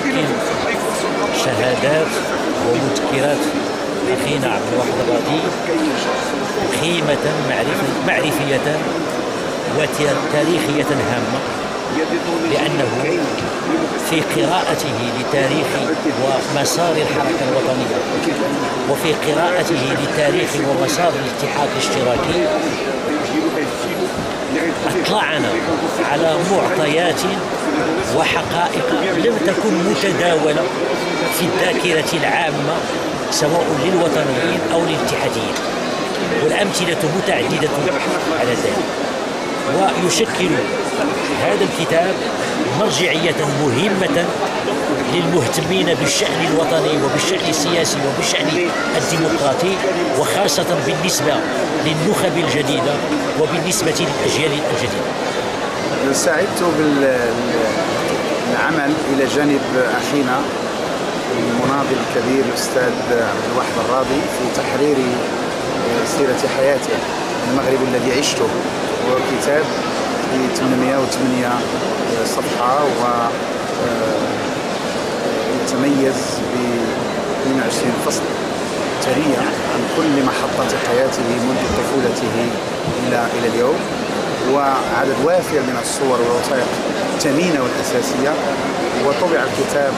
يشكل شهادات ومذكرات أخينا عبد الواحد الراضي قيمة معرفية وتاريخية هامة، لأنه في قراءته لتاريخ ومسار الحركة الوطنية وفي قراءته لتاريخ ومسار الاتحاد الاشتراكي أطلعنا على معطيات وحقائق لم تكن متداولة في الذاكرة العامة سواء للوطنيين أو للاتحاديين، والأمثلة متعددة على ذلك. ويشكل هذا الكتاب مرجعية مهمة للمهتمين بالشأن الوطني وبالشأن السياسي وبالشأن الديمقراطي، وخاصة بالنسبة للنخب الجديدة وبالنسبة للأجيال الجديدة. سعدت بالعمل إلى جانب أخينا المناضل الكبير الأستاذ عبد الواحد الراضي في تحرير سيرة حياته، المغرب الذي عشته، وكتاب في 808 صفحة ويتميز ب 22 فصل ثرية عن كل محطات حياته منذ طفولته إلى اليوم، وعدد وافر من الصور والوثائق الثمينة والأساسية. وطبع الكتاب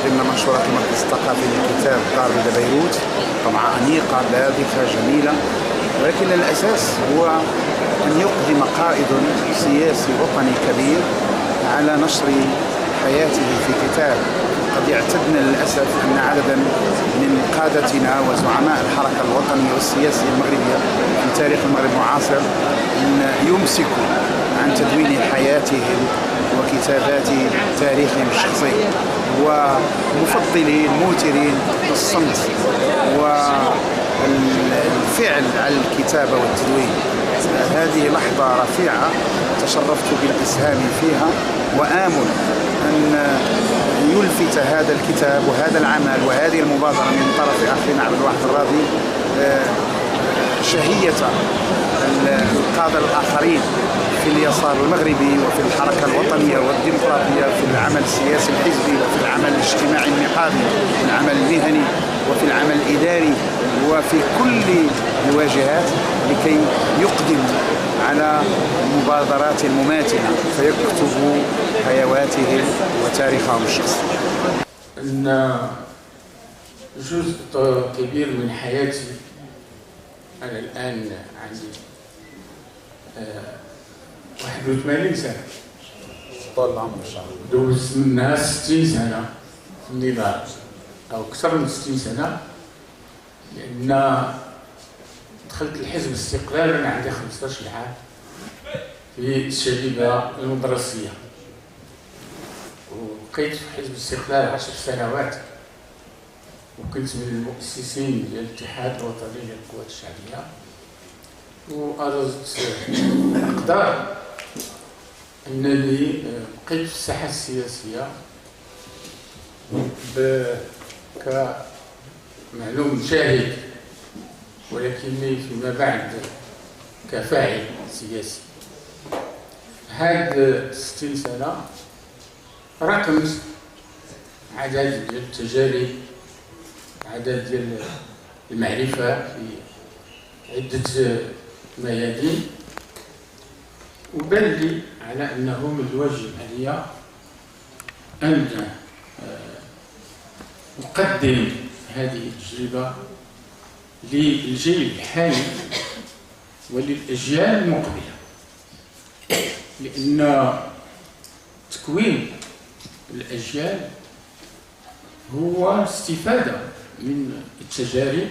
ضمن منشورات المركز الثقافي للكتاب دار بيروت، طبعة أنيقة لاذقة جميلة، ولكن الأساس هو أن يقدم قائد سياسي وطني كبير على نشر حياته في كتاب. قد اعتدنا للأسف أن عددا من قادتنا وزعماء الحركة الوطنية والسياسية المغربية في تاريخ المغرب المعاصر أن يمسكوا عن تدوين حياتهم وكتابات تاريخهم الشخصي، ومفضلين موترين بالصمت والفعل على الكتابة والتدوين. هذه لحظة رفيعة تشرفت بالإسهام فيها، وآمل أن يلفت هذا الكتاب وهذا العمل وهذه المبادرة من طرف أخينا عبد الواحد الراضي شهية القادة الآخرين في اليسار المغربي وفي الحركة الوطنية والديمقراطية، في العمل السياسي الحزبي وفي العمل الاجتماعي النقابي وفي العمل المهني وفي العمل الإداري وفي كل الواجهات، لكي يقدم على مبادرات مماثلة فيكتبوا حيواتهم وتاريخهم الشخصي. أن جزء كبير من حياتي، أنا الآن عندي 81 سنة، طال العمر إن شاء الله، دوزت منها 60 سنة في النضال أو أكثر من 60 سنة، لأن دخلت الحزب الاستقلال وأنا عندي 15 عام في الشبيبة المدرسية، وبقيت في حزب الاستقلال 10 سنوات، وكنت من المؤسسين ديال الاتحاد الوطني للقوات الشعبية، وأرزت الأقدار أنني بقيت في الساحة السياسية كمعلوم شاهد، ولكني فيما بعد كفاعل سياسي. هاد 60 سنة راكمت عدد ديال التجارب، عدد ديال المعرفة في عدة ميادين، وبان لي على أنه من الواجب علي أن أقدم هذه التجربة للجيل الحالي وللأجيال المقبلة، لأن تكوين الأجيال هو استفادة من التجارب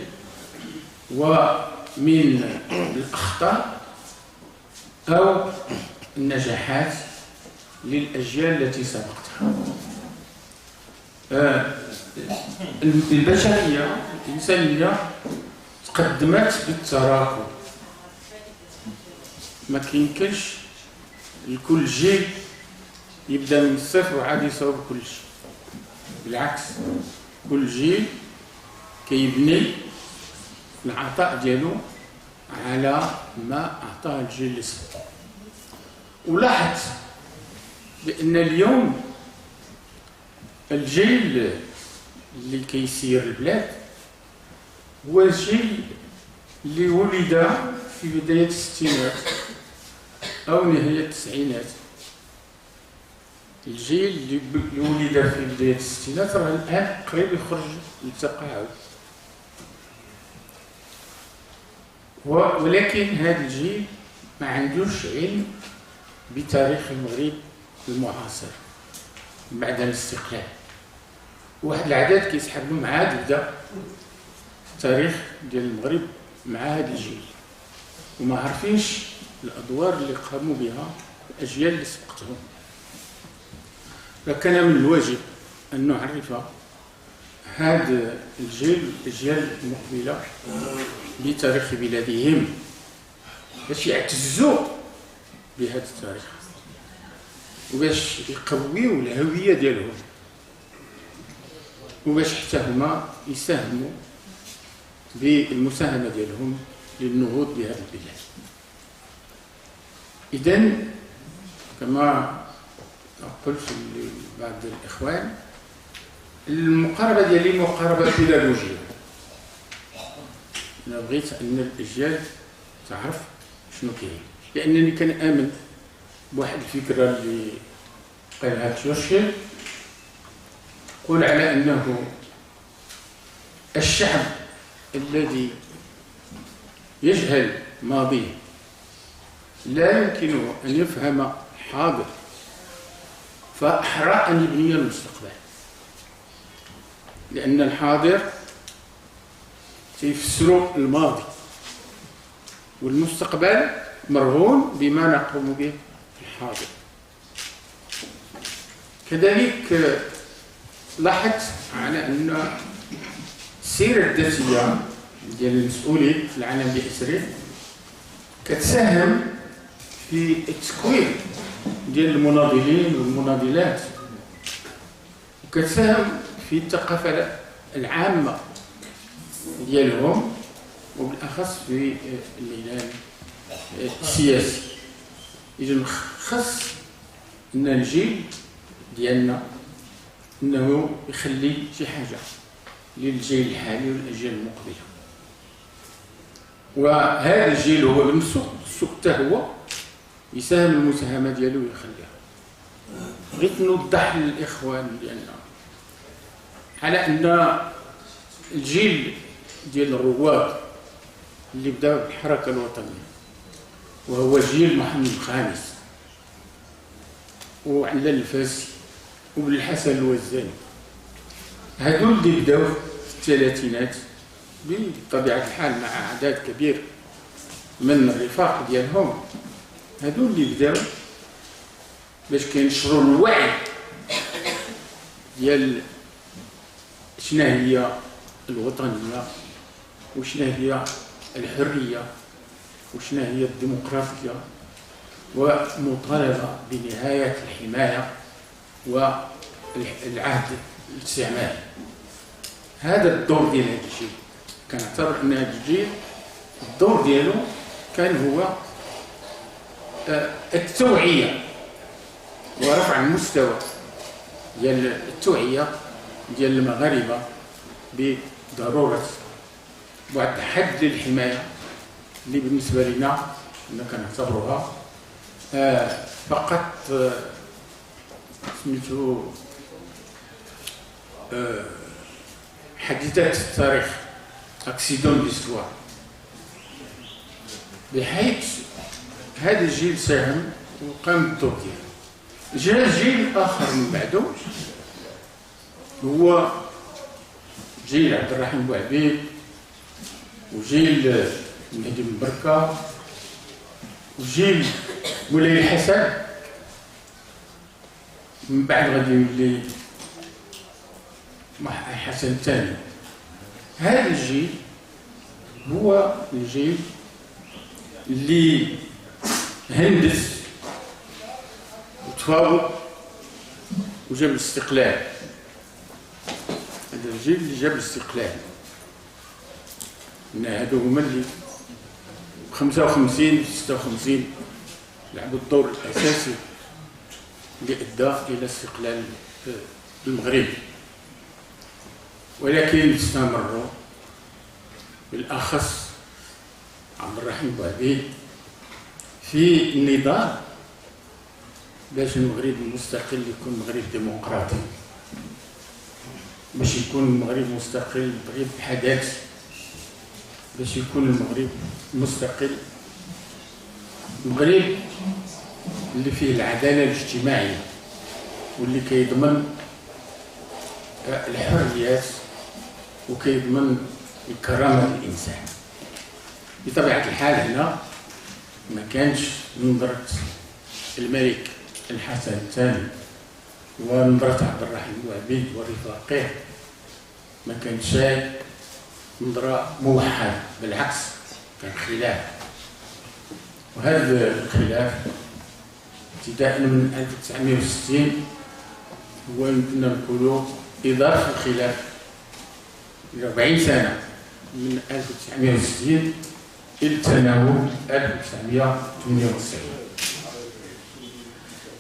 ومن الأخطاء أو النجاحات للأجيال التي سبقتها. البشرية الإنسانية تقدمت بالتراكم، ما كيمكنش لكل جيل يبدا من الصفر وعاد يصاوب كل شيء، بالعكس كل جيل كيبني العطاء ديالو على ما أعطاه الجيل اللي سبق. ولاحظت بأن اليوم الجيل اللي كيسير البلاد هو الجيل اللي ولد في بداية الستينات أو نهاية التسعينات. الجيل اللي ولد في بداية الستينات راه الآن قريب يخرج للتقاعد، ولكن هذا الجيل ما عندوش علم بتاريخ المغرب المعاصر بعد الاستقلال. واحد العدد كيسحب لهم عاد بدا التاريخ ديال المغرب مع هذا الجيل، وما عارفينش الادوار اللي قاموا بها الاجيال اللي سبقتهم. فكان من الواجب ان نعرف هذا الجيل الاجيال المقبله بتاريخ بلادهم باش يعتزوا بهذا التاريخ وباش يقويوا الهويه ديالهم وباش حتى هما يساهموا بالمساهمه ديالهم للنهوض بهذه البلاد. اذا كما قلت لبعض الاخوان المقاربه ديالي مقاربه بيداغوجيه. انا بغيت ان الاجيال تعرف شنو كاين، لانني كنآمن بواحد الفكره اللي قالها تشرشل، قول على انه الشعب الذي يجهل ماضيه لا يمكنه ان يفهم حاضر، فأحرى ان يبني المستقبل، لان الحاضر سيفسر الماضي والمستقبل مرهون بما نقوم به في الحاضر. كذلك لاحظت على ان السيره الذاتيه ديال المسؤولين في العالم بأسره كتساهم في التكوين ديال المناضلين والمناضلات، وكتساهم في الثقافه العامه ديالهم، وبالاخص في الميدان السياسي. اذا خص ان الجيل ديالنا انه يخلي شي حاجه للجيل الحالي والاجيال المقبله، وهذا الجيل هو بنفسه حتى هو يساهم المساهمه ديالو ويخليها. بغيت نوضح للاخوان ديالنا على ان الجيل ديال الرواد اللي بدا بالحركه الوطنيه وهو جيل محمد الخامس وعلى الفاسي وابن الحسن الوزاني، هذول اللي بداو في الثلاثينات بطبيعه الحال مع اعداد كبير من الرفاق ديالهم، هذول اللي بداو باش كينشروا الوعي ديال شنو هي الوطنيه وشنو هي الحريه وشنو هي الديمقراطيه، ومطالبه بنهايه الحمايه والعهد الاستعماري. هذا الدور ديال هذا الجيل، كنعتبر ان هذا الجيل الدور ديالو كان هو التوعيه ورفع المستوى ديال التوعيه ديال المغاربه بضروره واحد حد للحمايه اللي بالنسبه لنا كنعتبروها فقط سميتو حادثة التاريخ، اكسيدون ديستوار، بحيث هذا الجيل ساهم وقام بالدور ديالو. جاء جيل اخر من بعده هو جيل عبد الرحيم بوعبيد وجيل مهدي بن بركه وجيل مولاي الحسن، من بعد غادي يولي حسن الثاني. هذا الجيل هو الجيل اللي هندس وتفاوض وجاب الاستقلال. هذا الجيل اللي جاب الاستقلال، ان هادو هما اللي 55 56 لعبوا الدور الاساسي اللي ادى الى استقلال المغرب، ولكن استمروا بالأخص عبد الرحيم بوعبيد في النضال باش المغرب المستقل يكون مغرب ديمقراطي، باش يكون المغرب مستقل مغرب حداثي، باش يكون المغرب مستقل مغرب اللي فيه العدالة الاجتماعية واللي كيضمن الحريات وكيضمن الكرامة الإنسان. بطبيعة الحال هنا ما كانش نظرة الملك الحسن الثاني ونظرة عبد الرحيم بوعبيد ورفاقه ما كانش نظرة موحدة، بالعكس كان خلاف. وهذا الخلاف ابتداء من 1960 هو يمكن نقولوا إضافة الخلاف ل 40 سنة من 1960 إلى تناول 1998.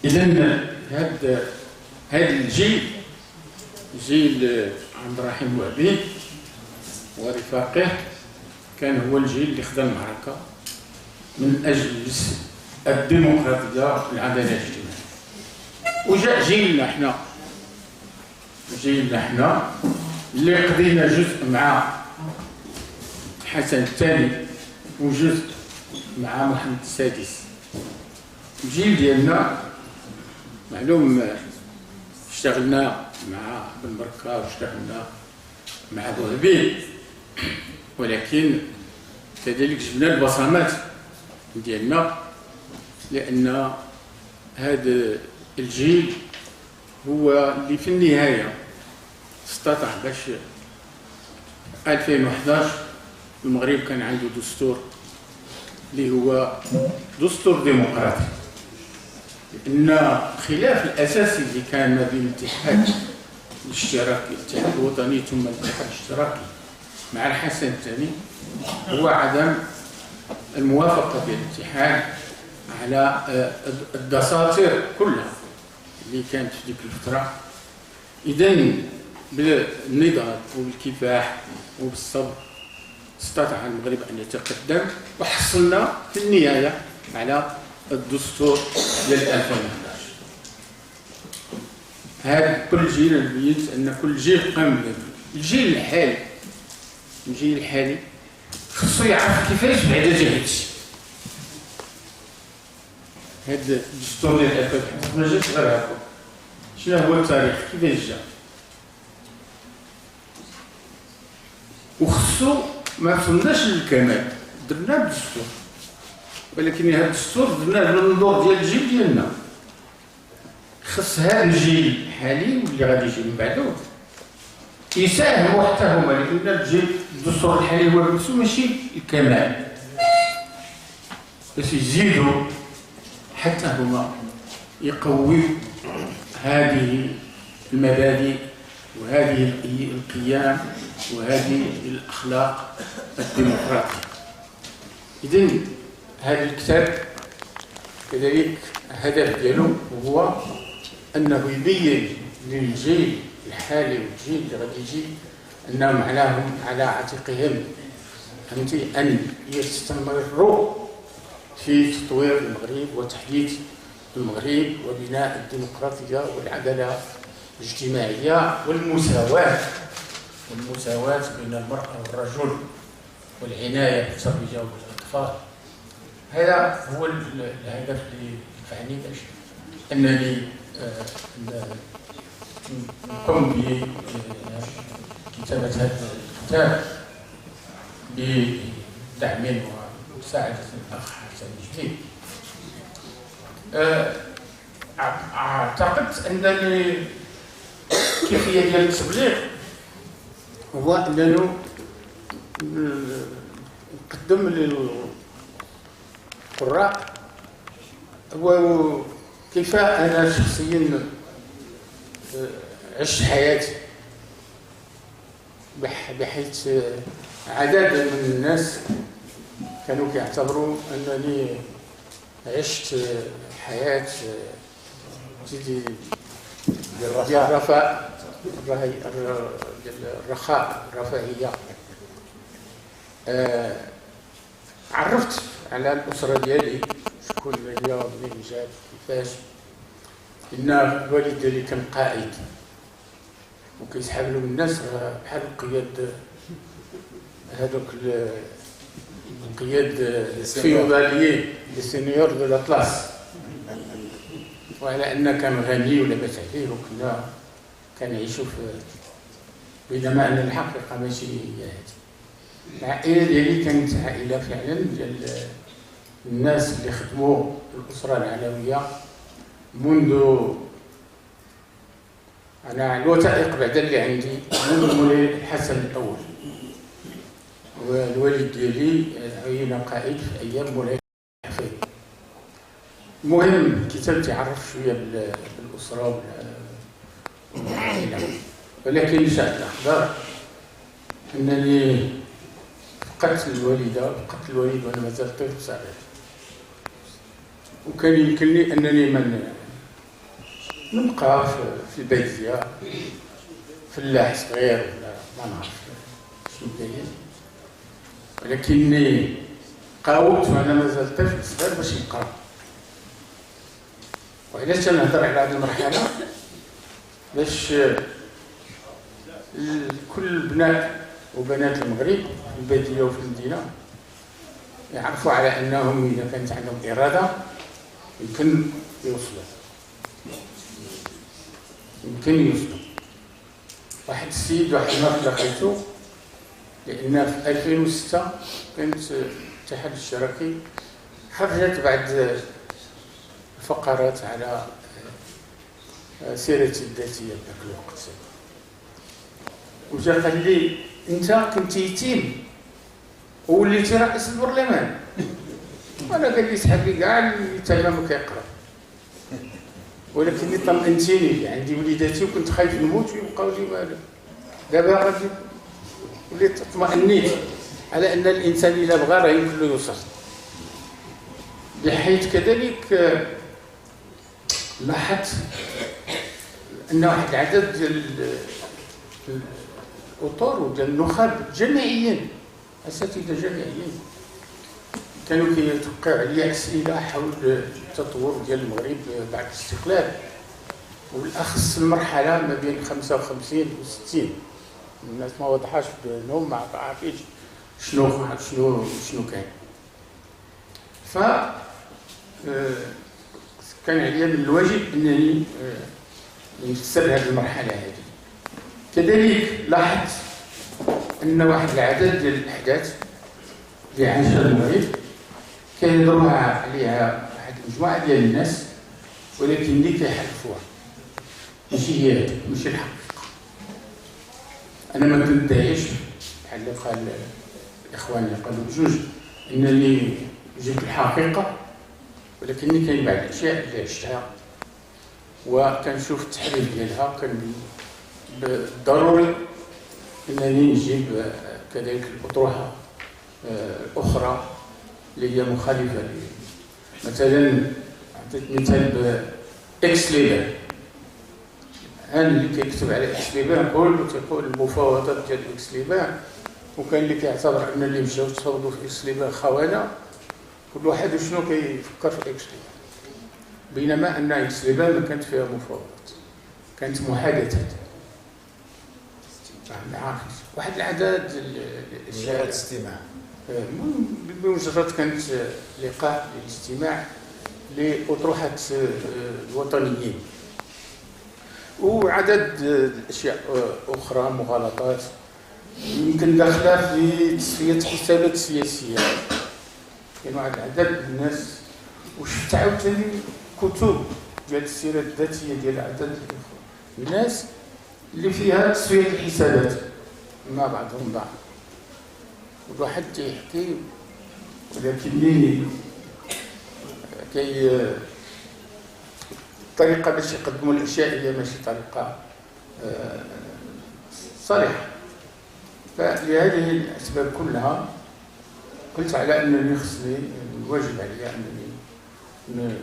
إذا هذا الجيل، جيل عبد الرحيم بوعبيد ورفاقه، كان هو الجيل اللي خدا المعركة من أجل الديمقراطية والعدالة الاجتماعية. وجاء جيلنا احنا اللي قضينا جزء مع الحسن الثاني وجزء مع محمد السادس. الجيل ديالنا معلوم اشتغلنا مع بن بركة واشتغلنا مع بوعبيد، ولكن كذلك جبنا البصمات ديالنا، لأن هذا الجيل هو اللي في النهاية استطاع باش 2011 المغرب كان عنده دستور اللي هو دستور ديمقراطي، لأن الخلاف الأساسي اللي كان ما بين الاتحاد الاشتراكي الاتحاد الوطني ثم الاتحاد الاشتراكي مع الحسن الثاني هو عدم الموافقة بين الاتحاد على الدساتير كلها اللي كانت في ديك الفترة. إذن بالنضال وبالكفاح وبالصبر استطاع المغرب أن يتقدم، وحصلنا في النهاية على الدستور ديال 2011. هذا كل جيل نبين أن كل جيل قام به. الجيل الحالي خصو يعرف كيفاش بعدا جا هادشي. هذا الدستور ديال 2011 ما جاش غير هكا. شنو هو التاريخ؟ كيفاش جا؟ وخصو ما وصلناش للكمال، درنا بالدستور، ولكن هذا الدستور درناه بالنظور ديال الجيل ديالنا. خص هذا الجيل الحالي واللي غادي يجي من بعده يساهموا حتى هما، لأن الدستور الحالي هو بنفسه ماشي الكمال، باش يزيدوا حتى هما يقويوا هذه المبادئ وهذه القيم وهذه الأخلاق الديمقراطية. إذن هذا الكتاب كذلك الهدف ديالو هو أنه يبين للجيل الحالي والجيل اللي غادي يجي أنهم على عاتقهم أن يستمروا في تطوير المغرب وتحديث المغرب وبناء الديمقراطية والعدالة الاجتماعية والمساواة بين المرأة والرجل والعناية بالتربية والأطفال. هذا هو الهدف اللي دفعني باش أنني نقوم بكتابة هذا الكتاب بدعم ومساعدة الأخ حسن الجديد. اعتقد أنني كيفية ديال التبليغ هو أننا نقدم للقراء وكيف أنا شخصيا عشت حياتي، بحيث عدد من الناس كانوا يعتبروا أنني عشت حياة ديال الرفاه الرخاء الرفاهية. عرفت على الأسرة ديالي، شكون هي منين جات كيفاش. إن الوالد ديالي كان قائد وكيسحب له الناس بحال القياد، هذوك القياد الفيوداليين لي سينيور دو لاطلاس، وعلى أنه كان غني ولاباس عليه وكنا كنعيشوا بينما أن الحقيقة ماشي هي هذه. العائلة ديالي كانت عائلة فعلا ديال الناس اللي خدموا الأسرة العلوية منذ أنا الوثائق بعد اللي عندي منذ مولاي الحسن الأول، والوالد ديالي عين قائد في أيام مولاي الحفيد. المهم الكتاب تعرف شوية بالأسرة والعائلة، ولكن شاء الأقدار أنني فقدت الوالدة، فقدت الوالد وأنا مازال طفل صغير، وكان يمكنني أنني نبقى في البادية فلاح صغير ولا ما نعرف شنو كاين، ولكني قاومت وأنا مازال طفل صغير باش نقرا. وعلاش تنهضر على هذه المرحلة؟ باش كل بنات وبنات المغرب في البادية وفي المدينة يعرفوا على أنهم إذا كانت عندهم إرادة يمكن يوصلوا. واحد السيد واحد النهار دخلته، لأن في 2006 كانت الاتحاد الاشتراكي خرجت بعض الفقرات على سيرتي الذاتية ذاك الوقت، وجا قال لي انت كنت يتيم ووليتي رئيس البرلمان. وانا قال لي سحب لي كاع اليتامى ما كيقرا، ولكني طمئنتيني، عندي وليداتي وكنت خايف نموت ويبقاو لي والو. دابا غادي وليت اطمئنيت على ان الانسان الا بغى راه يمكن له يوصل. بحيث كذلك لاحظت ان واحد العدد ديال الاطر وديال النخب جامعيين، اساتذه جامعيين، كانوا كيتوقعوا عليا اسئله حول التطور ديال المغرب بعد الاستقلال، وبالاخص المرحله ما بين 55 و 60. الناس ما وضحاش بينهم، ما عارفينش شنو كان. ف كان عليا من الواجب انني نفسر هذه المرحله هذه. كذلك لاحظت ان واحد العدد ديال الاحداث اللي عاشها المغرب كيهضروا عليها واحد المجموعه ديال الناس، ولكن اللي كيحرفوها ماشي هي، ماشي الحقيقه. انا ما كندعيش بحال اللي قال الاخوان اللي قالوا بجوج انني جبت الحقيقه، ولكني كاين بعض الاشياء اللي عشتها وكنشوف التحريف ديالها، كان ضروري انني نجيب كذلك الاطروحه الاخرى اللي هي مخالفه لي. مثلا عطيت مثال باكس ليبر، انا اللي كيكتب على اكس ليبر كله تيقول المفاوضات ديال اكس ليبر، وكان اللي كيعتبر ان اللي مشاو تفاوضوا في اكس ليبر خونه، كل واحد شنو كيفكر في اكس ليبر، بينما ان اكس ليبر ما كانت فيها مفاوضات، كانت محادثات. ما عرفتش واحد العدد جلسات استماع، بمجرد كانت لقاء للاستماع لأطروحة الوطنيين، وعدد الاشياء اخرى مغالطات يمكن داخله في تصفيه حسابات سياسيه. كاين واحد العدد من الناس، وشفت عاوتاني كتب ديال السيره الذاتيه ديال عدد الناس اللي فيها تصفيه الحسابات مع بعضهم بعض. والواحد تيحكي، ولكن الطريقه باش يقدموا الاشياء هي ماشي طريقه صريحه. فلهذه الاسباب كلها قلت على انني خصني الواجب عليا انني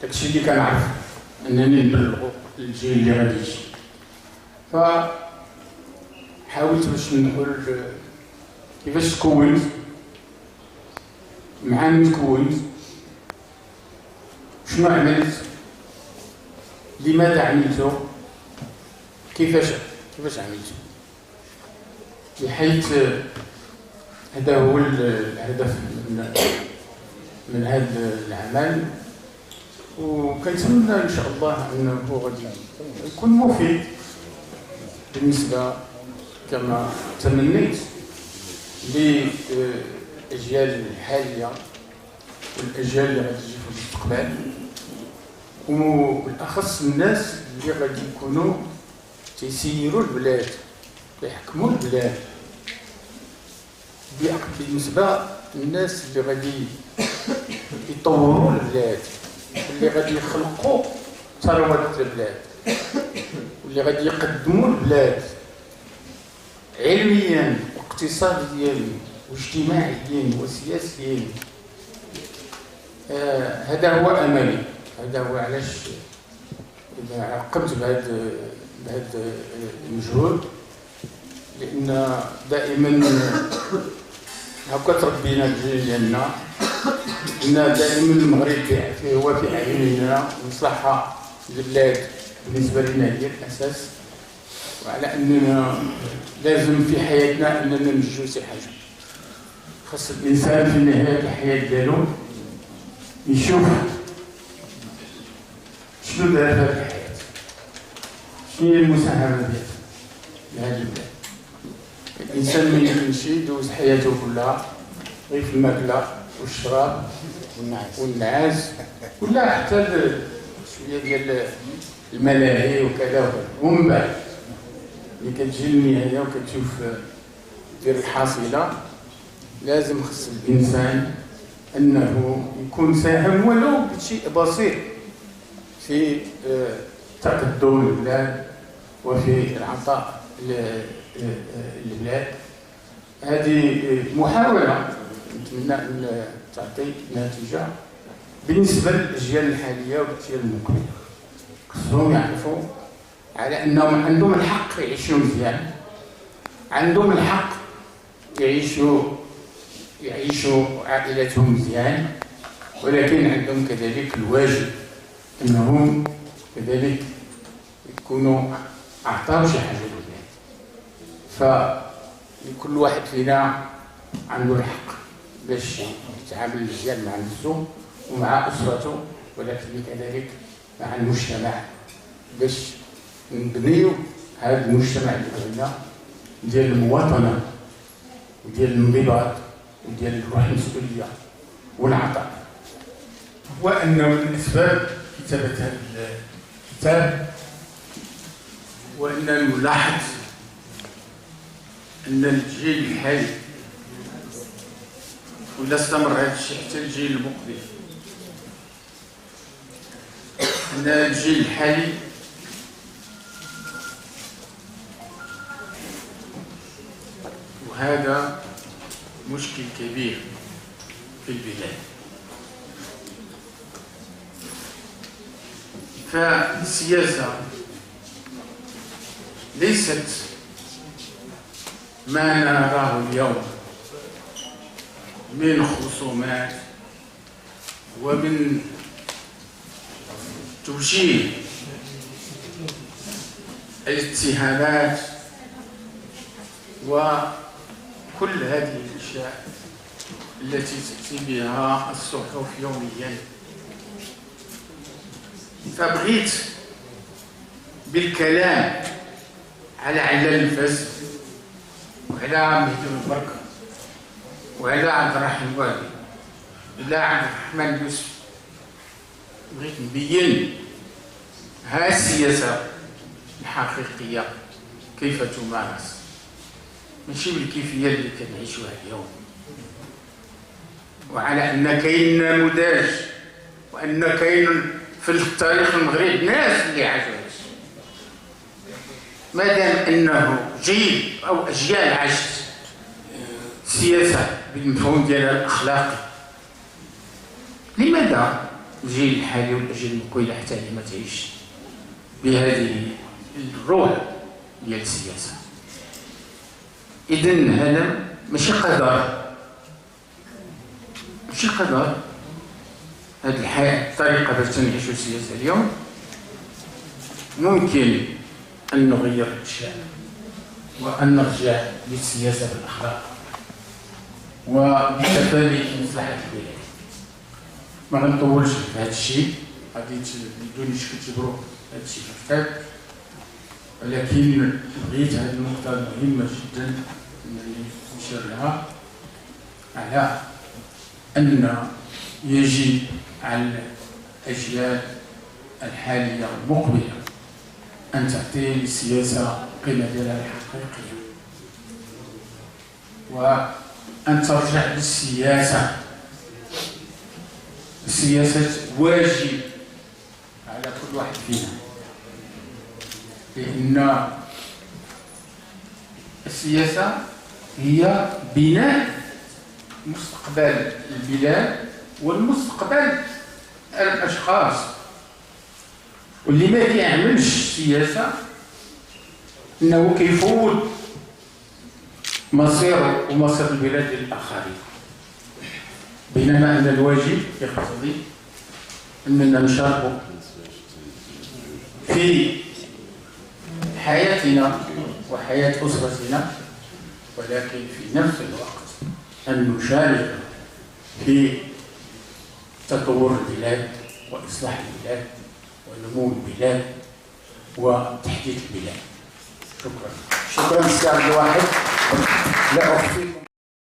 داكشي اللي كنعرف انني نبلغو للجيل اللي غادي يجي. فحاولت باش نقول كيفاش تكونت، مع من تكونت، شنو عملت، لماذا عملته، كيفاش عملته، بحيث هذا هو الهدف من هذا العمل. وكنتمنى ان شاء الله انه غادي يكون مفيد بالنسبه كما تمنيت للاجيال الحاليه والاجيال اللي غادي تجي في المستقبل، وبالاخص الناس اللي غادي يكونوا تيسيروا البلاد، يحكموا البلاد، بالنسبه للناس اللي غادي يطوروا البلاد، اللي غادي يخلقوا ثروات البلاد، واللي غادي يقدموا البلاد علميا واقتصاديا واجتماعيا وسياسيا. هذا هو املي، هذا هو علاش قمت بهذا المجهود، لان دائما هكا تربينا الجيل ديالنا، ان دائما المغرب هو في اعيننا، مصلحه البلاد بالنسبه لنا هي الاساس، وعلى اننا لازم في حياتنا اننا ننجزوا شي حاجه. خاص الانسان في نهايه الحياه ديالو يشوف شنو دار في الحياه، شنو هي المساهمه ديالو لهذه البلاد. الانسان ما يمكنش يدوز حياته كلها غير في الماكله والشراب والنعاس ولا حتى شويه ديال الملاهي وكذا وكذا، ومن بعد ملي كتجي النهايه وكتشوف دير الحاصله، لازم خص الانسان انه يكون ساهم ولو بشيء بسيط في تقدم البلاد وفي العطاء للبلاد. هذه محاوله نتمنى ان تعطي نتيجه بالنسبه للاجيال الحاليه والاجيال المقبله. خصهم يعرفوا على انهم عندهم الحق يعيشوا مزيان، عندهم الحق يعيشوا عائلتهم مزيان، ولكن عندهم كذلك الواجب انهم كذلك يكونوا اعطاو شي حاجه للبلاد. فكل واحد فينا عنده الحق باش يتعامل مزيان مع نفسه ومع اسرته، ولكن كذلك مع المجتمع، باش نبنيو هذا المجتمع اللي بغينا ديال المواطنه وديال الانضباط وديال الروح المسؤوليه والعطاء. وانه من اسباب كتابه هذا الكتاب وان نلاحظ ان الجيل الحالي، ولا استمر هذا الشيء حتى الجيل المقبل، ان الجيل الحالي وهذا مشكل كبير في البلاد. فالسياسة ليست ما نراه اليوم من خصومات ومن توجيه الاتهامات وكل هذه الأشياء التي تأتي بها الصحف يوميا. فبغيت بالكلام على علال الفز وعلى مهدي البركة وعلى عبد الرحمن الوالي وعلى عبد الرحمن يوسف، بغيت نبين ها السياسة الحقيقية كيف تمارس، ماشي بالكيفية اللي كنعيشوها اليوم، وعلى أن كاين نموذج وأن كاين في التاريخ المغرب ناس اللي عاشوا ما دام أنه جيل أو أجيال عاشت السياسة بالمفهوم ديالها الأخلاقي، لماذا الجيل الحالي والأجيال المقبلة حتى هي ما تعيش بهذه الروح ديال السياسة. إذن هذا ماشي قدر، ماشي قدر. هذه الحياة الطريقة باش تنعيشوا السياسة اليوم ممكن أن نغير الأشياء وأن نرجع للسياسة بالأخلاق وبالتفاني في مصلحة البلاد. ما غنطولش في هذا الشيء، غادي بدون شك تجبروا هذا الشيء في الكتاب، ولكن بغيت هذه النقطة مهمة جدا اللي نشير لها، على أن يجب على الأجيال الحالية المقبلة أن تعطي للسياسة قيمة ديالها الحقيقية، وأن ترجع للسياسة. السياسة واجب على كل واحد فينا، لأن السياسة هي بناء مستقبل البلاد والمستقبل الأشخاص. واللي ما كيعملش السياسة انه كيفوت مصيره ومصير البلاد للآخرين، بينما ان الواجب يقتضي اننا نشارك في حياتنا وحياة أسرتنا، ولكن في نفس الوقت أن نشارك في تطور البلاد وإصلاح البلاد ونمو البلاد وتحديث البلاد. شكرا. شكرا سي عبد الواحد. لا أخفيكم